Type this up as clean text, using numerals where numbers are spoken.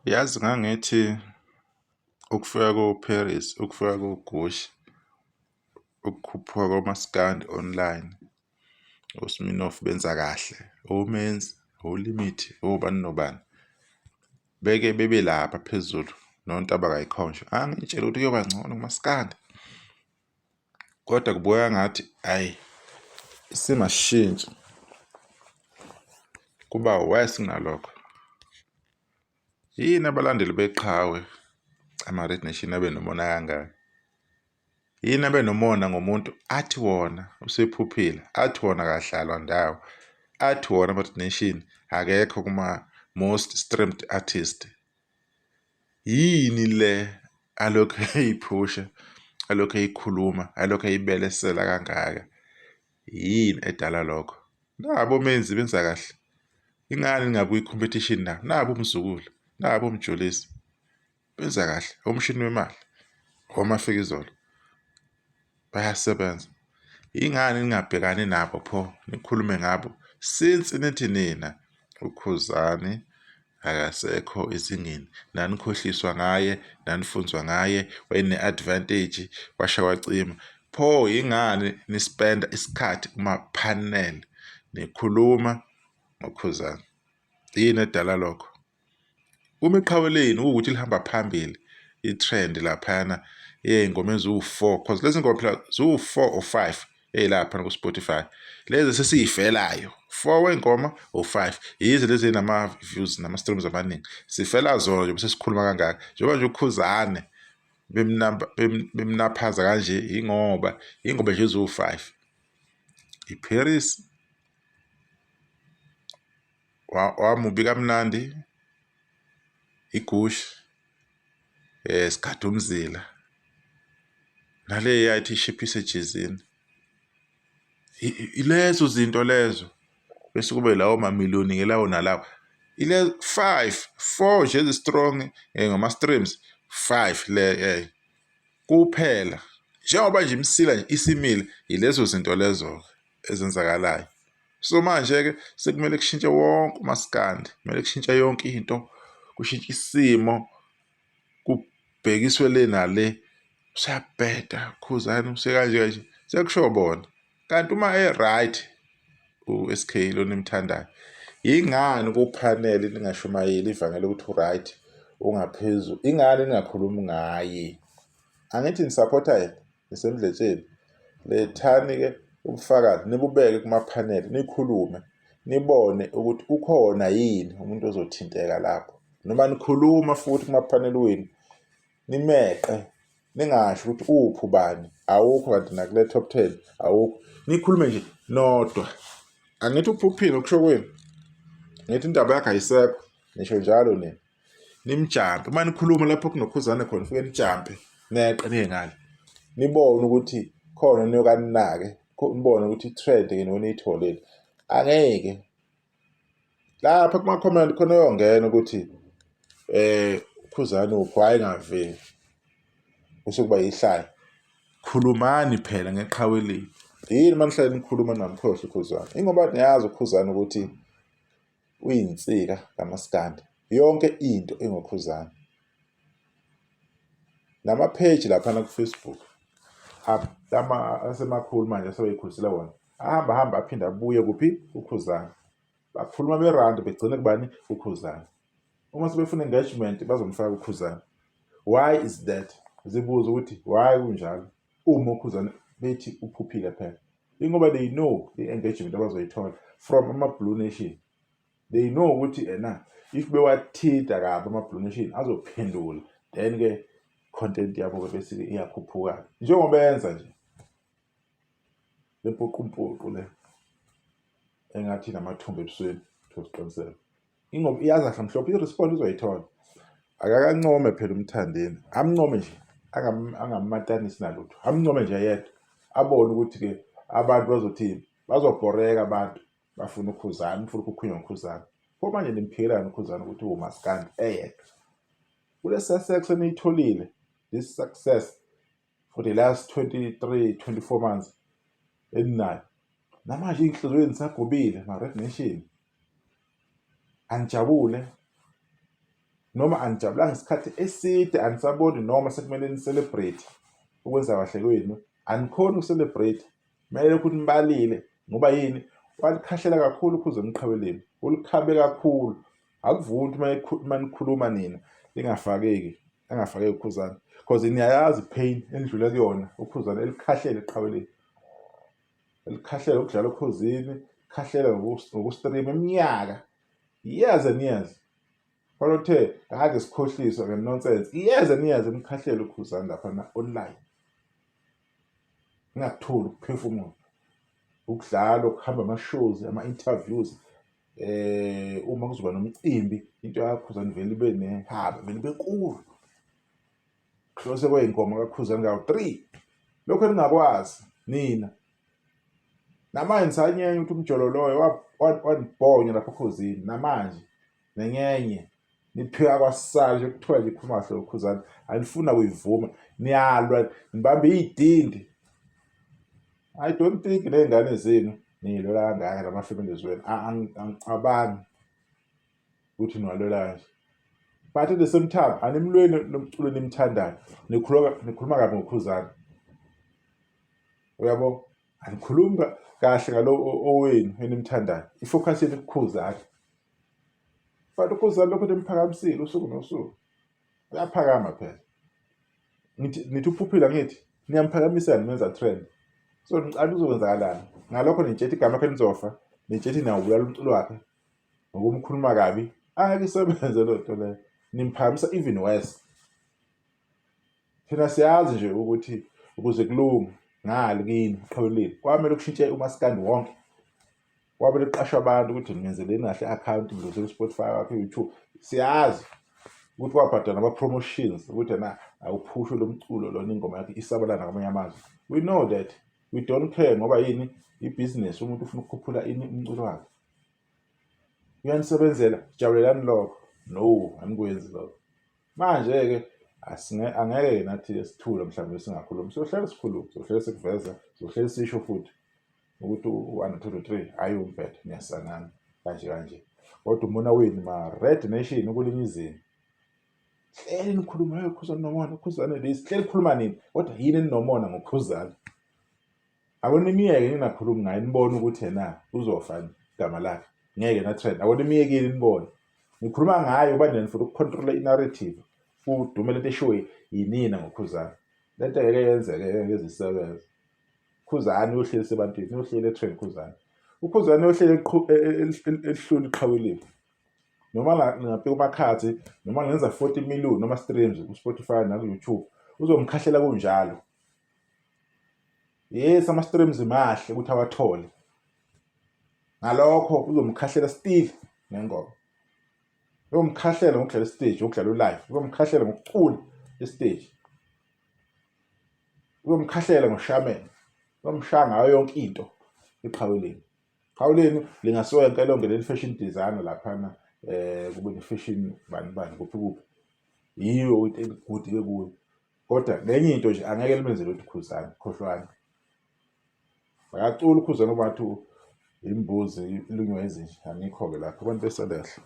Yazi ngangithi ukufika ko-Paris, ukufika koGushi, ukukhuphuka komaskandi online, oSminoff benza kahle, oMenzi, oLimit, obani nobani. Beke bebe lapha phezulu, noNtaba kayikhonjwe. Angitshela ukuthi kuyoba ngcono kumaskandi. Kodwa kubukeka ngathi, hhayi, isimo asishintshi. Kuba worse kunalokho. Yini abalandeli beqhawe, ama-Red Nation abe nomona kangaka? Yini abe nomona ngomuntu athi wona usephuphile, athi wona akadlalwa ndawo, athi wona ama-Red Nation akekho kuma-most streamed artist? Yini le alokhu eyiphusha, alokhu eyikhuluma, alokhu eyibelesela kangaka? Yini edala lokho? Nabo oMenzi benza kahle. Ingani ningabuyi i-competition nabo? Nabo uMzukulu, nabo uMjulisi benza kahle. Umshini wemali, oMafikizolo bayasebenza. Ingani ningabhekani nabo pho nikhulume ngabo? Since nithi nina uKhuzani akasekho ezingeni, nanikhohliswa ngaye, nanifunzwa ngaye, wayene-advantage, kwasha kwacima. Pho yingani nispenda isikhathi kuma-panel nikhuluma ngoKhuzani? Yini edala lokho? Uma iqhawe leni ukuthi lihamba phambili, i-trend laphayana ey'ngoma eziwu-4, cause lezi ngoma phela ziwu-4 or 5 ey'laphana ku-Spotify. Lezi sesiy'felayo, 4 wey'ngoma or 5. Yizo lezi ey'nama-views nama-streams amaningi. Sifela zona nje bese sikhuluma kangaka. Njengoba nje uKhuzani bemnaphaza kanje, ingoba ingoma nje eziwu-5. I-Paris wamubi kamnandi, iGushi, Sigada Umzila, nale yathi ishiphise ejezini. Ilezo zinto lezo, bese kube lawo mamiliyoni-ke lawo nalawo. Ile 4 nje ezi-strong ngama-streams 5 le kuphela. Njengoba nje imsila nje isimile, yilezo zinto lezo ezenzakalayo. So manje-ke sekumele kushintshe wonke umaskandi, kumele kushintshe yonke into, kushintshe isimo, kubhekiswe le nale. Usuyabheda uKhuzani, usekanje kanje, sekusho bona. Kanti uma e-right u-SK lo nimthandayo, yingani kuphanele ningashumayeli ivangeli ukuthi u-right, ungaphezulu? Ingani ningakhulumi ngaye? Angithi nisapotha yena, nisemdletsheni. Lethani-ke ubufakazi, nibubeke kumaphaneli, nikhulume, nibone ukuthi ukhona yini umuntu ozothinteka lapho. Noma nikhuluma futhi kumaphaneli wenu, nimeqe, ningasho ukuthi uphi ubani, awukho kanti nakule top 10, awukho. Nikhulume nje nodwa. Angithi uphuphile ukusho kwenu. Ngithi indaba yakhe ayisekho, nisho njalo nina. Nimjampe, uma nikhuluma lapho kunoKhuzani khona, fike nijampe, neqe ningale. Nibone ukuthi khona niyokaninake, nibone ukuthi i-trend-ke niyitholile. Angeke. Lapha kuma-comment khona uyongena ukuthi uKhuzani uphi, hhayi ngaveli. Bese kuba yihlaya. Khulumani phela ngeqhawe leni. Yini manihlale nikhuluma namkhohle uKhuzani? Ingoba niyazi uKhuzani ukuthi uyinsika kamaskandi. Yonke into engoKhuzani. Nama-page laphana ku-Facebook, asemakhulu manje asebeyikhulisela wona, ahamba aphinde abuye kuphi? uKhuzani. Bakhuluma berandi begcine kubani? uKhuzani. Uma sebefuna engagement bazomfaka uKhuzani. Why is that? Zibuza ukuthi why kunjalo uma uKhuzani bethi uphuphile phela. Ingoba they know i-engagement abazoyithola from ama-Blue Nation. They know ukuthi if bewathinta kabi ama-Blue Nation azophendula, then-ke content yabo bese iyakhuphuka. Njengoba yenza nje lempuqumpuqu le engathi namathumbu ebusweni siqinisele. Ingoba iyazi kahle mhlophe i-response uzoyithola. Akakancome phela umthandeni, amncome nje, angamatanisi nalutho. Amncome nje yedwa, abone ukuthi-ke abantu bazothini, bazobhoreka abantu, bafuna uKhuzani, ufuna ukukhulunywa ngoKhuzani. Pho manje nimphikelani uKhuzani ukuthi umaskandi eyedwa. Kule success eniyitholile, this success for the last 24 months eninayo. Namanje iy'nhliziyweni nisagobile, ma-Red Nation. Anijabule. noma anijabulanga isikhathi eside anisaboni noma sekumele ni-celebrate ukwenza kahle kwenu, anikhoni uku-celebrate, kumele ukuthi nibalile ngoba yini? Walikhahlela kakhulu uKhuzani Mqhabeleni, ulikhabe kakhulu. Akuvundi uma nikhuluma nina angafakeki uKhuzani, because niyayazi pain endlule kuyona uKhuzani elikhahlele eqhabeleni, elikhahlela ukudlala ukhozini, khahlela ngoku-stream iminyaka years and years. Kwalothe kade sikhohliswa nge-nonsense years and years emkhahlele uKhuzani laphana online. Ngingakutholi ukuphefumula, ukudlala, ukuhamba ama-shows, ama-interviews. Uma kuzoba nomcimbi into yaKhuzani vele ibe nehaba, vele ibe nkulu. Kuhlose kwey'ngoma kaKhuzani ngawu-3. Lokho eningakwazi nina. Namanje nisanyenya ukuthi umjolo loyo wanibhonya lapha ekhozini, namanje nenyenye niphika kwasala nje kuthiwa nje ikhuluma kahle uKhuzani, anifuna kuyivuma, niyalwa, nibambe iy'dindi. I don't think ney'ngane zenu niy'lwela kangaka nama-families wenu, angicabangi ukuthi niwalwela kanje. But at the same time, animlweni nomculo nimthandayo, nikhuluma kabi ngoKhuzani. Uyabo? Anikhulumi kahle ngalo owenu enimthandayo, ifocus yenu kuKhuzani. But uKhuzani lokho nimphakamisile usuku nosuku, uyaphakama phela. Nithi uphuphile ngithi niyamphakamisela nimenza trend. So ngicela uzokwenzakalani ngalokho nitshethe igama lakhe nizofa, nitshethe nawubulala umculo wakhe ngokumkhuluma kabi, angeke isebenze lo nto leyo, nimphakamisa even worse. Thina siyazi nje ukuthi ukuze kulunge ngale kini eqhabeleni kwamele kushintshe umaskandi wonke, kwamele kuqashwe abantu ukuthi niyenzeleni kahle i-account, ngizosele u-Spotify wakhe, YouTube. Siyazi ukuthi kwabhadala ama-promotions ukuthi awuphushwe lo mculo lona ingoma yakhe isabalana ngamanye amazwe. We know that. We don't care ngoba yini? Ibhizinesi, umuntu ufuna ukukhuphula umculo wakhe. Uyanisebenzela, jabulelani lokho. No, anikwenzi lokho. Manje-ke angeke nathi sithule mhlawumbe singakhulumi, sohlale sikhuluma, sohlale sikuveza, sohlale sisho futhi ukuthi 1 2 3 hayi umpetha niyasangana kanje. Kodwa umona wenu ma-Red Nation ukulinye izini. Hleli nikhuluma uKhuzani nomona, uKhuzani lesi, hleli khuluma nini? Kodwa yini eninomona ngoKhuzani? Akona imiyeke ngingakhulumi ngayo nibone ukuthi yena uzofana igama lakhe. Ngeke na-trend. Akona imiyekeni nibone. Ngikhuluma ngayo uba nifuna ukucontrola i-narrative. Udume lento eshiwo yinina ngoKhuzani. Lento ngeke yenzeke ngeke izisebenze. uKhuzani uyohlelisa ebantwini, uyohlela etrend uKhuzani. uKhuzani uyohlela elihluli iqhawelile. Noma ngaphi kumakhathi, noma ngenza 40 million noma streams ku-Spotify naku-YouTube, uzomkhahlela kunjalo. Yes, ama-streams mahle ukuthi awathole. Ngalokho uzomkhahlela still ngengoma. Uzomkhahlela ngokudlala istage, ukudlala u-live. Uzomkhahlela ngokucula istage. Uzomkhahlela ngoshamen. Uzomshaya ngayo yonke into eqhaweleni. Eqhaweleni lingasonke lonke leli fashion designer laphana kube ne-fashion bani kuphi. Yiyo into eligude-ke kuyo. Kodwa nenye into nje angeke limenzele ukuthi uKhuzani, khohlwane. Bakacula uKhuzani ngoba bathi imbuzi ilunywa ezinje, angikho-ke lapho abantu beselehle.